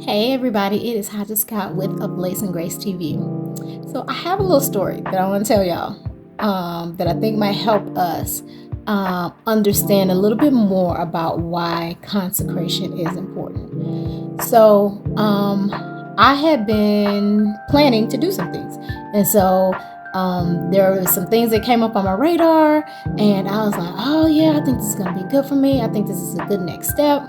Hey everybody, it is Haja Scott with A Blaze and Grace TV. So I have a little story that I want to tell y'all that I think might help us understand a little bit more about why consecration is important. So I had been planning to do some things, and so there were some things that came up on my radar, and I was like, oh yeah, I think this is going to be good for me. I think this is a good next step.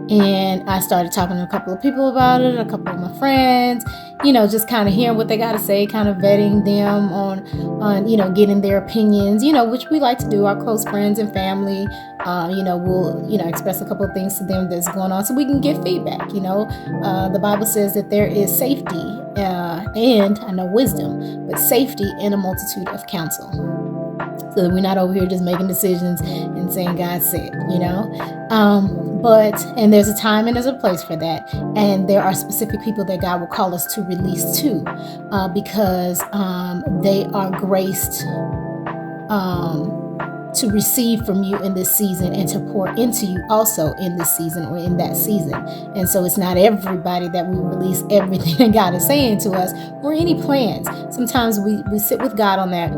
And I started talking to a couple of people about it, a couple of my friends, just kind of hearing what they got to say, kind of vetting them on, getting their opinions, which we like to do, our close friends and family. We'll, express a couple of things to them that's going on so we can get feedback. The Bible says that there is safety and I know wisdom, but safety in a multitude of counsel. So that we're not over here just making decisions and saying God said, and there's a time and there's a place for that. And there are specific people that God will call us to release to because they are graced to receive from you in this season and to pour into you also in this season or in that season. And so it's not everybody that we release everything that God is saying to us or any plans. Sometimes we sit with God on that.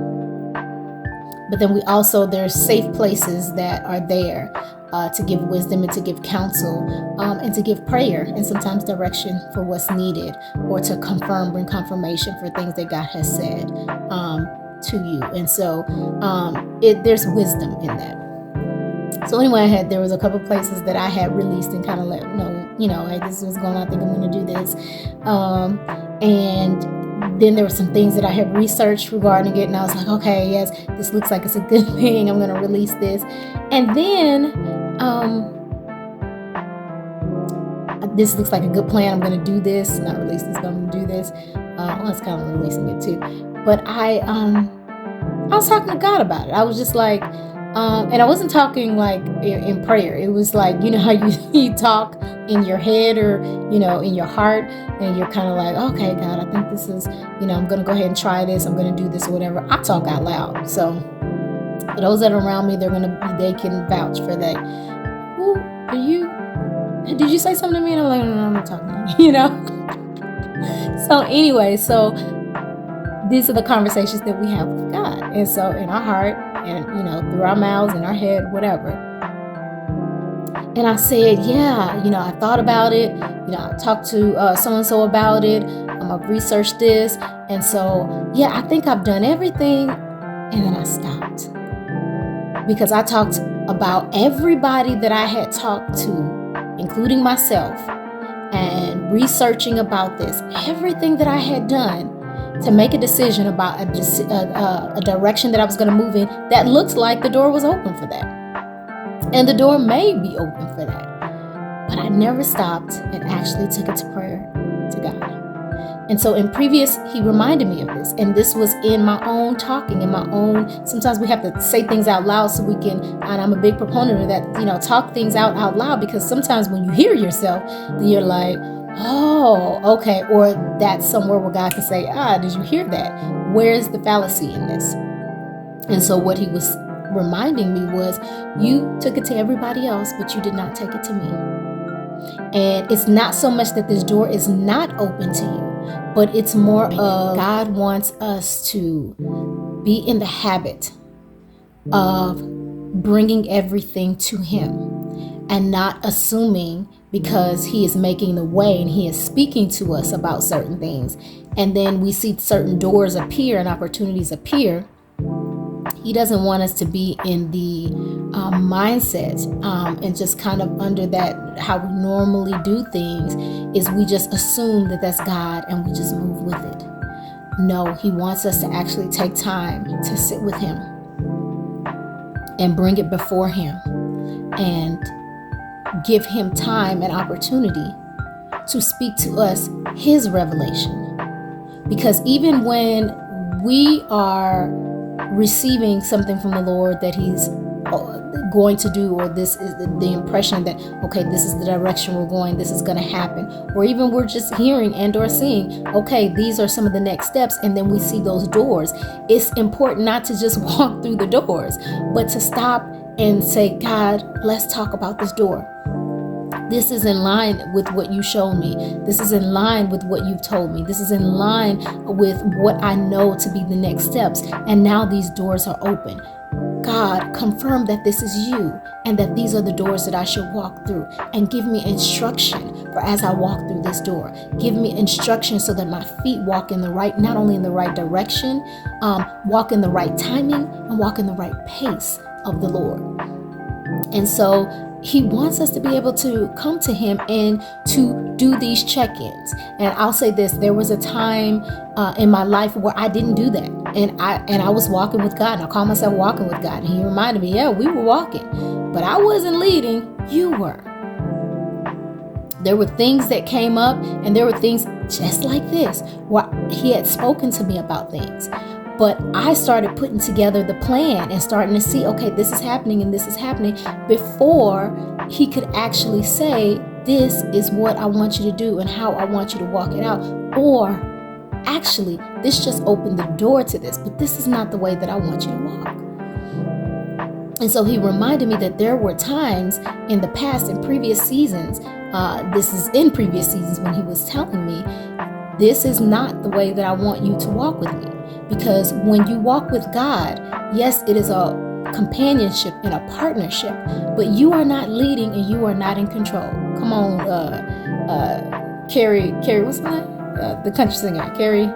But then there's safe places that are there to give wisdom and to give counsel and to give prayer and sometimes direction for what's needed or to bring confirmation for things that God has said to you. And so there's wisdom in that. So anyway, there was a couple places that I had released and kind of let know, hey, this is what's going on. I think I'm going to do this. And then there were some things that I had researched regarding it, and I was like, okay, yes, this looks like it's a good thing. I'm going to release this. And then this looks like a good plan. I'm going to do this, not release this, but I'm going to do this. It's kind of releasing it too. But I was talking to God about it. I was just like, and I wasn't talking like in prayer. It was like, how you talk in your head or, in your heart, and you're kind of like, okay, God, I think this is, I'm going to go ahead and try this. I'm going to do this or whatever. I talk out loud. So for those that are around me, they can vouch for that. Did you say something to me? And I'm like, no, I'm not talking to you, So anyway, these are the conversations that we have with God. And so in our heart and, through our mouths and our head, whatever. And I said, yeah, I thought about it. I talked to so-and-so about it. I've researched this. And so, yeah, I think I've done everything. And then I stopped. Because I talked about everybody that I had talked to, including myself, and researching about this, everything that I had done to make a decision about a direction that I was going to move in that looked like the door was open for that. And the door may be open for that. But I never stopped and actually took it to prayer to God. And so he reminded me of this. And this was in my own talking, sometimes we have to say things out loud so we can, and I'm a big proponent of that, talk things out loud, because sometimes when you hear yourself, you're like, oh, okay. Or that's somewhere where God can say, did you hear that? Where's the fallacy in this? And so what he was reminding me was, you took it to everybody else, but you did not take it to me. And it's not so much that this door is not open to you, but it's more of God wants us to be in the habit of bringing everything to him and not assuming because he is making the way and he is speaking to us about certain things. And then we see certain doors appear and opportunities appear. He doesn't want us to be in the mindset and just kind of under that, how we normally do things is we just assume that that's God and we just move with it. No, he wants us to actually take time to sit with him and bring it before him and give him time and opportunity to speak to us his revelation. Because even when we are receiving something from the Lord that he's going to do, or this is the impression that, okay, this is the direction we're going, this is going to happen, or even we're just hearing and or seeing, okay, these are some of the next steps, and then we see those doors. It's important not to just walk through the doors, but to stop and say, God, let's talk about this door. This is in line with what you showed me. This is in line with what you've told me. This is in line with what I know to be the next steps. And now these doors are open. God, confirm that this is you and that these are the doors that I should walk through, and give me instruction for as I walk through this door. Give me instruction so that my feet walk in the right, not only in the right direction, walk in the right timing and walk in the right pace of the Lord. And so he wants us to be able to come to him and to do these check-ins. And I'll say this, there was a time in my life where I didn't do that. And I was walking with God, and I call myself walking with God. And he reminded me, yeah, we were walking, but I wasn't leading, you were. There were things that came up, and there were things just like this where he had spoken to me about things. But I started putting together the plan and starting to see, okay, this is happening and this is happening, before he could actually say, this is what I want you to do and how I want you to walk it out. Or actually, this just opened the door to this, but this is not the way that I want you to walk. And so he reminded me that there were times in the past, in previous seasons, this is in previous seasons when he was telling me, this is not the way that I want you to walk with me. Because when you walk with God, yes, it is a companionship and a partnership, but you are not leading and you are not in control. Come on, Carrie, what's her name? The country singer, Carrie.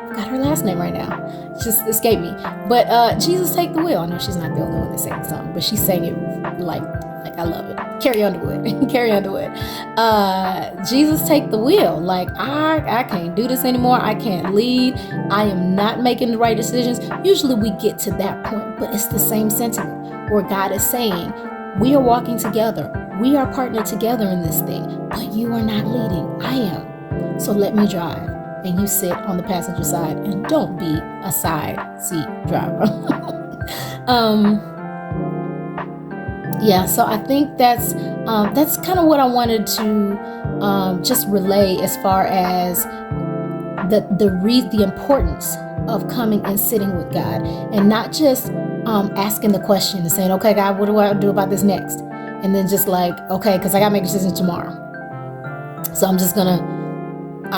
Forgot her last name right now. It just escaped me. But Jesus Take the Wheel. I know she's not the only one that sang the song, but she sang it like I love it. Carrie Underwood. Carrie Underwood. Jesus Take the Wheel. Like, I can't do this anymore. I can't lead. I am not making the right decisions. Usually we get to that point, but it's the same sentiment where God is saying, we are walking together. We are partnered together in this thing, but you are not leading. I am. So let me drive. And you sit on the passenger side and don't be a side seat driver. Yeah, so I think that's kind of what I wanted to just relay as far as the importance of coming and sitting with God, and not just asking the question and saying, okay, God, what do I do about this next? And then just like, okay, because I got to make a decision tomorrow. So I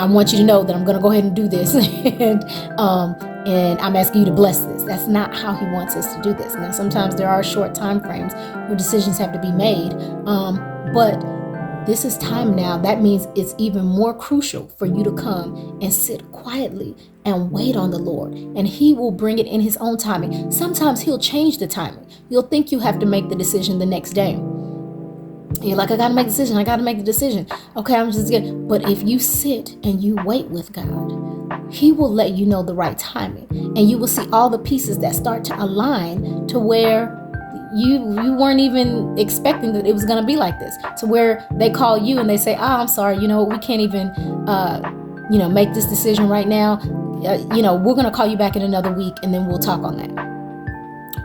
want you to know that I'm going to go ahead and do this. And I'm asking you to bless this. That's not how he wants us to do this. Now, sometimes there are short time frames where decisions have to be made. But this is time now. That means it's even more crucial for you to come and sit quietly and wait on the Lord. And he will bring it in his own timing. Sometimes he'll change the timing. You'll think you have to make the decision the next day. You're like, I got to make the decision. Okay, I'm just getting. But if you sit and you wait with God, he will let you know the right timing. And you will see all the pieces that start to align to where you weren't even expecting that it was going to be like this. To where they call you and they say, I'm sorry, we can't even, make this decision right now. We're going to call you back in another week and then we'll talk on that.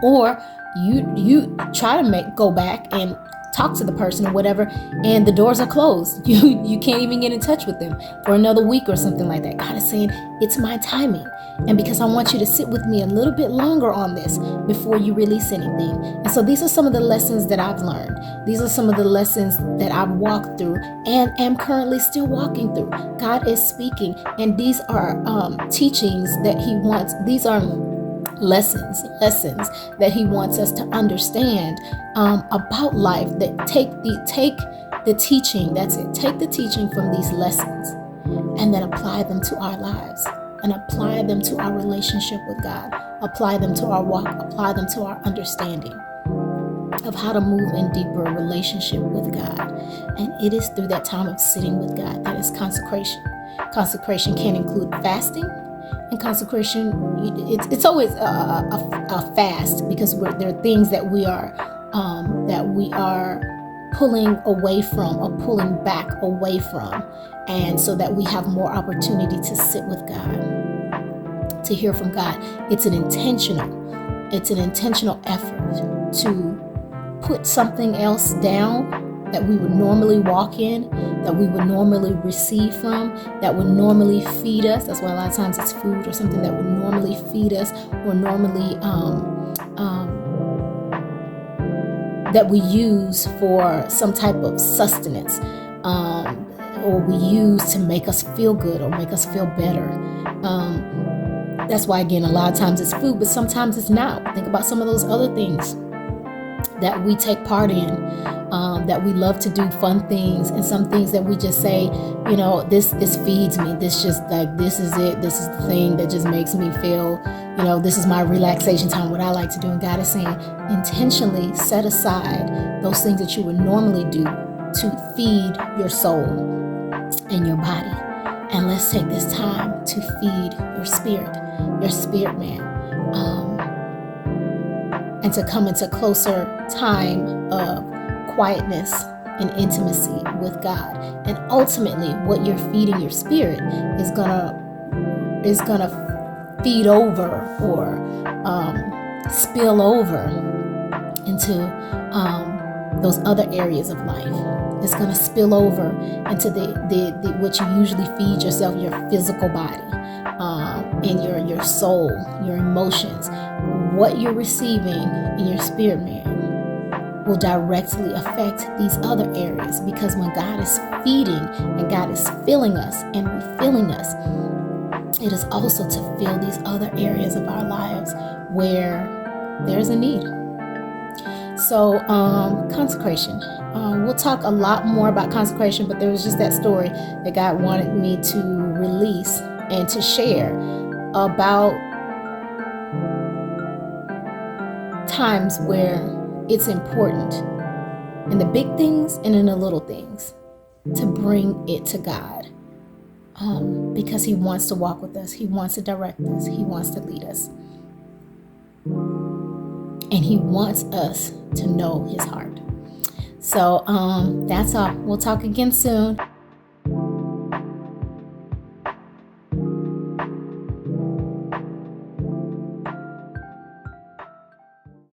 Or you try to go back and talk to the person or whatever, and the doors are closed. You can't even get in touch with them for another week or something like that. God is saying, it's my timing. And because I want you to sit with me a little bit longer on this before you release anything. And so these are some of the lessons that I've learned. These are some of the lessons that I've walked through and am currently still walking through. God is speaking, and these are teachings that he wants. These are lessons that he wants us to understand about life, that take the teaching, that's it, take the teaching from these lessons and then apply them to our lives, and apply them to our relationship with God, apply them to our walk, apply them to our understanding of how to move in deeper relationship with God. And it is through that time of sitting with God that is consecration. Consecration can include fasting. And consecration, it's always a fast, because there are things that we are pulling away from or pulling back away from, and so that we have more opportunity to sit with God, to hear from God. It's an intentional effort to put something else down that we would normally walk in, that we would normally receive from, that would normally feed us. That's why a lot of times it's food or something that would normally feed us or normally that we use for some type of sustenance, or we use to make us feel good or make us feel better. That's why, again, a lot of times it's food, but sometimes it's not. Think about some of those other things that we take part in, that we love to do fun things, and some things that we just say, this feeds me. This just like, this is it. This is the thing that just makes me feel, this is my relaxation time, what I like to do. And God is saying, intentionally set aside those things that you would normally do to feed your soul and your body. And let's take this time to feed your spirit man. And to come into closer time of quietness and intimacy with God. And ultimately, what you're feeding your spirit is gonna feed over or spill over into those other areas of life. It's gonna spill over into the what you usually feed yourself, your physical body, and your soul, your emotions. What you're receiving in your spirit man will directly affect these other areas, because when God is feeding and God is filling us and refilling us, it is also to fill these other areas of our lives where there's a need. So consecration. We'll talk a lot more about consecration, but there was just that story that God wanted me to release and to share about times where it's important in the big things and in the little things to bring it to God, because He wants to walk with us. He wants to direct us. He wants to lead us. And He wants us to know His heart. So that's all. We'll talk again soon.